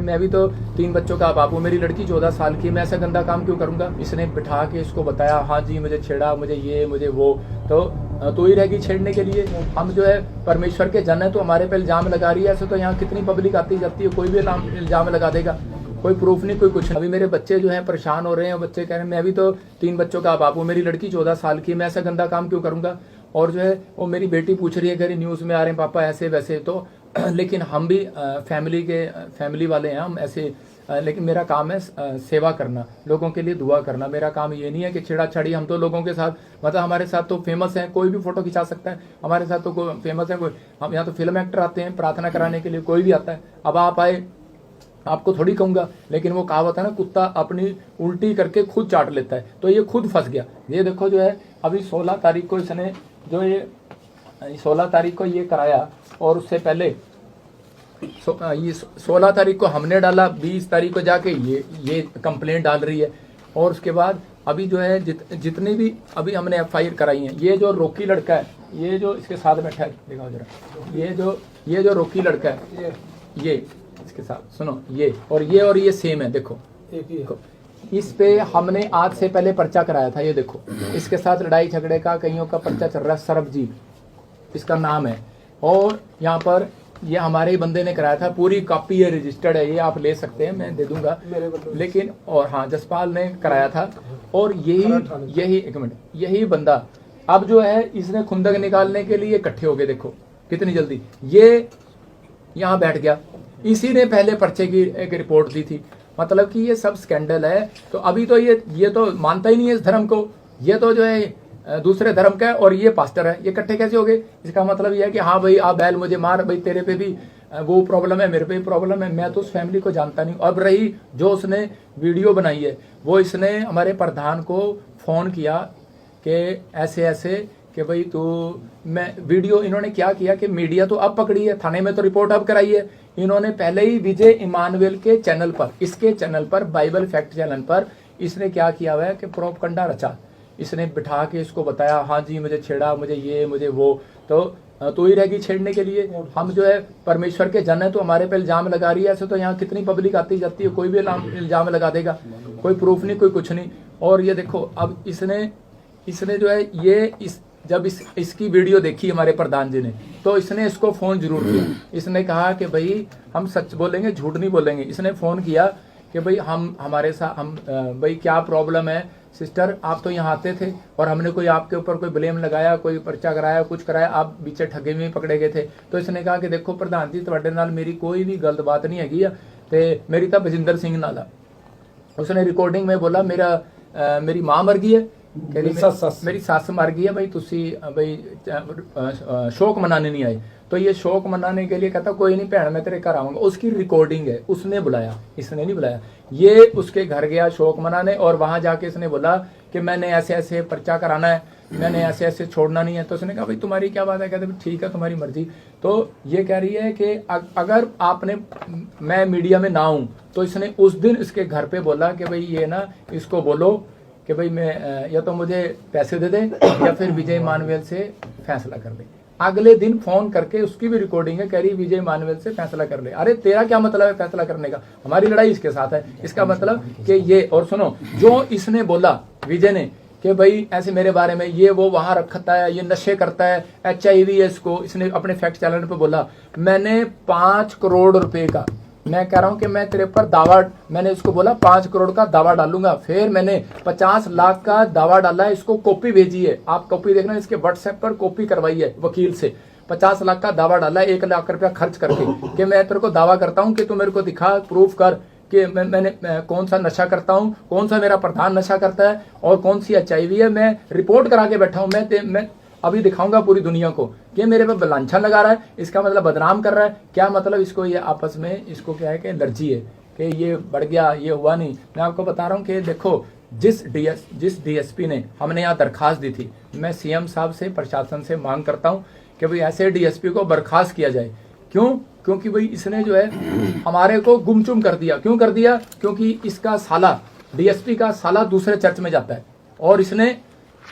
मैं भी तो 3 बच्चों का बाप हूँ। मेरी लड़की 14 साल की, मैं ऐसा गंदा काम क्यों करूंगा। इसने बिठा के इसको बताया, हाँ जी मुझे छेड़ा, मुझे ये मुझे वो, तो ही रहेगी छेड़ने के लिए। हम जो है परमेश्वर के जन है तो हमारे पे इल्जाम लगा रही है। ऐसे तो यहाँ कितनी पब्लिक आती जाती है, कोई भी इल्जाम लगा देगा, कोई प्रूफ नहीं, कोई कुछ नहीं। अभी मेरे बच्चे जो हैं परेशान हो रहे हैं, बच्चे कह रहे हैं मैं भी तो 3 बच्चों का बाप हूँ। मेरी लड़की 14 साल की, मैं ऐसा गंदा काम क्यों करूंगा। और जो है वो मेरी बेटी पूछ रही है, कह रही न्यूज़ में आ रहे हैं पापा ऐसे वैसे, तो लेकिन हम भी फैमिली वाले हैं हम ऐसे, लेकिन मेरा काम है सेवा करना, लोगों के लिए दुआ करना। मेरा काम ये नहीं है कि छेड़ाछाड़ी। हम तो लोगों के साथ, मतलब हमारे साथ तो फेमस है, कोई भी फोटो खिंचा सकता है हमारे साथ, तो कोई फेमस है कोई। हम यहाँ तो फिल्म एक्टर आते हैं प्रार्थना कराने के लिए, कोई भी आता है। अब आप आए, आपको थोड़ी कहूंगा, लेकिन वो कहावत है ना, कुत्ता अपनी उल्टी करके खुद चाट लेता है, तो ये खुद फंस गया। ये देखो जो है अभी 16 तारीख को इसने जो ये 16 तारीख को ये कराया, और उससे पहले ये 16 तारीख को हमने डाला, 20 तारीख को जाके ये कंप्लेंट डाल रही है। और उसके बाद अभी जो है जितनी भी अभी हमने FIR कराई है, ये जो रोकी लड़का है, ये जो इसके साथ बैठा है, दिखाओ जरा, ये जो रोकी लड़का है, ये इसके साथ सुनो, ये सेम है, देखो इस पे हमने आज से पहले पर्चा कराया था। ये देखो इसके साथ लड़ाई झगड़े का कईयों का पर्चा चल रहा है, सरबजीत इसका नाम है। और यहाँ पर ये हमारे ही बंदे ने कराया था, पूरी कॉपी है, रजिस्टर्ड है, ये आप ले सकते हैं, मैं दे दूंगा। लेकिन और हाँ, जसपाल ने कराया था। और यही एक मिनट, यही बंदा अब जो है इसने खुंदक निकालने के लिए इकट्ठे हो गए, देखो कितनी जल्दी ये यहाँ बैठ गया। इसी ने पहले पर्चे की एक रिपोर्ट दी थी। मतलब कि ये सब स्कैंडल है। तो अभी तो ये तो मानता ही नहीं है इस धर्म को, ये तो जो है दूसरे धर्म का है, और ये पास्टर है, ये इकट्ठे कैसे हो गए। इसका मतलब ये है कि हाँ भाई आप बैल मुझे मार, भाई तेरे पे भी वो प्रॉब्लम है, मेरे पे भी प्रॉब्लम है। मैं तो उस फैमिली को जानता नहीं। अब रही जो उसने वीडियो बनाई है, वो इसने हमारे प्रधान को फोन किया कि ऐसे ऐसे कि भाई तो मैं वीडियो, इन्होंने क्या किया कि मीडिया तो अब पकड़ी है, थाने में तो रिपोर्ट अब कराई है। इन्होंने पहले ही विजय इमानुएल के चैनल पर, इसके चैनल पर, बाइबल फैक्ट चैनल पर इसने क्या किया हुआ है कि प्रोपगंडा रचा। इसने बिठा के इसको बताया, हाँ जी मुझे छेड़ा, मुझे ये मुझे वो, तो ही रहेगी छेड़ने के लिए। हम जो है परमेश्वर के जन है तो हमारे पे इल्जाम लगा रही है। ऐसे तो यहाँ कितनी पब्लिक आती जाती है, कोई भी इल्जाम लगा देगा, कोई प्रूफ नहीं, कोई कुछ नहीं। और ये देखो अब इसने जो है जब इसकी वीडियो देखी हमारे प्रधान जी ने, तो इसने इसको फोन जरूर किया। इसने कहा कि भाई हम सच बोलेंगे, झूठ नहीं बोलेंगे। इसने फोन किया कि भाई हमारे साथ भाई क्या प्रॉब्लम है सिस्टर, आप तो यहाँ आते थे और हमने कोई आपके ऊपर कोई ब्लेम लगाया, कोई पर्चा कराया, कुछ कराया, आप बीचे ठगे में पकड़े गए थे। तो इसने कहा कि देखो प्रधान जी ਤੁਹਾਡੇ ਨਾਲ मेरी कोई भी गलत बात नहीं हैगी है, तो मेरी तो बजिंदर सिंह नाला। उसने रिकॉर्डिंग में बोला मेरी माँ मर गई है, मेरी सस मर गई है, भाई तुसी भाई शोक मनाने नहीं आए। तो ये शोक मनाने के लिए कहता कोई नहीं भैन मैं तेरे घर आऊंगा। उसकी रिकॉर्डिंग है, उसने बुलाया, इसने नहीं बुलाया। ये उसके घर गया शोक मनाने, और वहां जाके इसने बोला कि मैंने ऐसे ऐसे पर्चा कराना है, मैंने ऐसे ऐसे छोड़ना नहीं है। तो उसने कहा भाई तुम्हारी क्या बात है, कहते ठीक है तुम्हारी मर्जी। तो ये कह रही है कि अगर मैं मीडिया में ना हूं, तो इसने उस दिन इसके घर पे बोला कि भाई ये ना इसको बोलो कि भाई मैं या तो मुझे पैसे दे दे या फिर विजय इमानुएल से फैसला कर ले। अगले दिन फोन करके उसकी भी रिकॉर्डिंग है, कह रही विजय इमानुएल से फैसला कर ले। अरे तेरा क्या मतलब है फैसला करने का, हमारी लड़ाई इसके साथ है। इसका मतलब कि ये, और सुनो जो इसने बोला विजय ने कि भाई ऐसे मेरे बारे में ये वो वहां रखता है, ये नशे करता है, HIV है इसको, इसने अपने फैक्ट चैनल पे बोला। मैंने 5 करोड़ रुपए का, मैं कह रहा हूं कि मैं तेरे पर दावा, मैंने इसको बोला 5 करोड़ का दावा डालूंगा। फिर मैंने 50 लाख का दावा डाला है, इसको कॉपी भेजी है, आप कॉपी देखना, इसके व्हाट्सएप पर कॉपी करवाई है वकील से। 50 लाख का दावा डाला है, 1 लाख रुपया खर्च करके, कि मैं तेरे को दावा करता हूं कि तू मेरे को दिखा, प्रूफ कर कि मैंने कौन सा नशा करता हूं, कौन सा मेरा प्रधान नशा करता है, और कौन सी HIV है। मैं रिपोर्ट करा के बैठा हूं, मैं अभी दिखाऊंगा पूरी दुनिया को कि मेरे पे लांछन लगा रहा है, इसका मतलब बदनाम कर रहा है। क्या मतलब इसको, ये आपस में इसको क्या है कि एलर्जी है कि ये बढ़ गया, ये हुआ नहीं। मैं आपको बता रहा हूँ कि देखो जिस DSP ने हमने यहाँ दरखास्त दी थी, मैं CM साहब से, प्रशासन से मांग करता हूँ कि भाई ऐसे DSP को बर्खास्त किया जाए। क्यों? क्योंकि भाई इसने जो है हमारे को गुमचुम कर दिया। क्यों कर दिया? क्योंकि इसका साला, DSP का साला दूसरे चर्च में जाता है, और इसने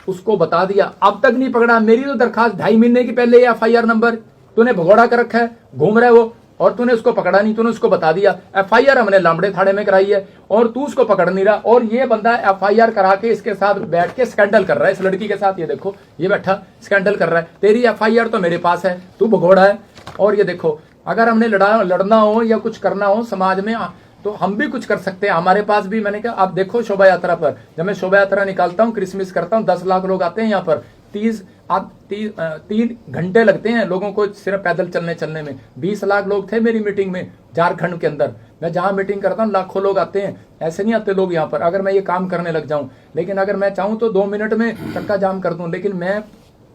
उसको बता दिया, अब तक नहीं पकड़ा। मेरी तो दरखास्त 2.5 महीने की पहले FIR नंबर तूने भगोड़ा कर रखा है, घूम रहा है वो, और तूने उसको पकड़ा नहीं, तूने उसको बता दिया। FIR हमने लामड़े थाने में कराई है और तू उसको पकड़ नहीं रहा, और ये बंदा FIR करा के इसके साथ बैठ के स्कैंडल कर रहा है इस लड़की के साथ। ये देखो, ये बैठा स्कैंडल कर रहा है। तेरी FIR तो मेरे पास है, तू भगोड़ा है। और ये देखो, अगर हमने लड़ना हो या कुछ करना हो समाज में तो हम भी कुछ कर सकते हैं। हमारे पास भी, मैंने कहा आप देखो शोभा यात्रा पर, जब मैं शोभा यात्रा निकालता हूँ, क्रिसमस करता हूँ, 10 लाख लोग आते हैं यहाँ पर। 3 घंटे लगते हैं लोगों को सिर्फ पैदल चलने में। 20 लाख लोग थे मेरी मीटिंग में झारखंड के अंदर। मैं जहां मीटिंग करता हूँ लाखों लोग आते हैं, ऐसे नहीं आते लोग यहाँ पर अगर मैं ये काम करने लग जाऊं। लेकिन अगर मैं चाहूं तो 2 मिनट में चक्का जाम कर दूं। लेकिन मैं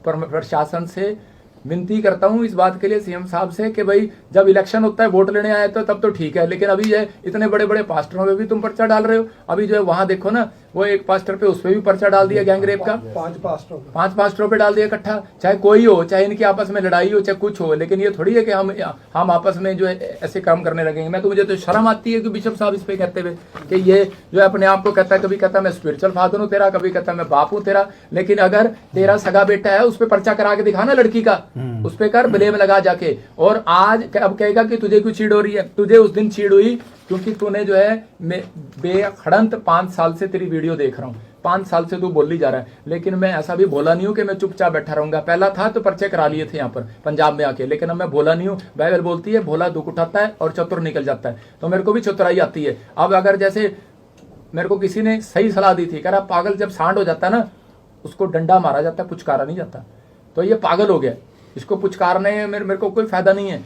प्रशासन से विनती करता हूं इस बात के लिए, CM साहब से, कि भाई जब इलेक्शन होता है, वोट लेने आए तो तब तो ठीक है, लेकिन अभी ये इतने बड़े बड़े पास्टरों पे भी तुम पर्चा डाल रहे हो। अभी जो है वहां देखो ना, वो एक पास्टर पे, उस पर भी पर्चा डाल दिया गैंग रेप का। 5 पास्टरों पे डाल दिया इकट्ठा। चाहे कोई हो, चाहे इनकी आपस में लड़ाई हो, चाहे कुछ हो, लेकिन ये थोड़ी है कि हम आपस में जो है ऐसे काम करने लगेंगे। मैं तो, मुझे तो शर्म आती है कि बिशप साहब इस पे कहते हुए कि ये जो है अपने आप को कहता है, कभी कहता है मैं स्पिरिचुअल फादर हूँ तेरा, कभी कहता है मैं बाप हूँ तेरा। लेकिन अगर तेरा सगा बेटा है, उस पर पर्चा करा के दिखाना लड़की का, उस पे कर, ब्लेम लगा जाके। और आज अब कहेगा कि तुझे क्यों चीड़ हो रही है? तुझे उस दिन चीड़ हुई क्योंकि तूने जो है बेखड़ंत 5 साल से तेरी वीडियो देख रहा हूं, 5 साल से तू बोली जा रहा है। लेकिन मैं ऐसा भी भोला नहीं हूं कि मैं चुपचाप बैठा रहूंगा। पहला था तो पर्चे करा लिए थे यहाँ पर पंजाब में आके, लेकिन अब मैं भोला नहीं हूं। बाइबल बोलती है भोला दुख उठाता है और चतुर निकल जाता है, तो मेरे को भी चतुराई आती है। अब अगर जैसे मेरे को किसी ने सही सलाह दी थी, कह रहा पागल जब सांड हो जाता है ना, उसको डंडा मारा जाता है, पुचकारा नहीं जाता। तो ये पागल हो गया, इसको पुचकारने में मेरे को कोई फायदा नहीं है।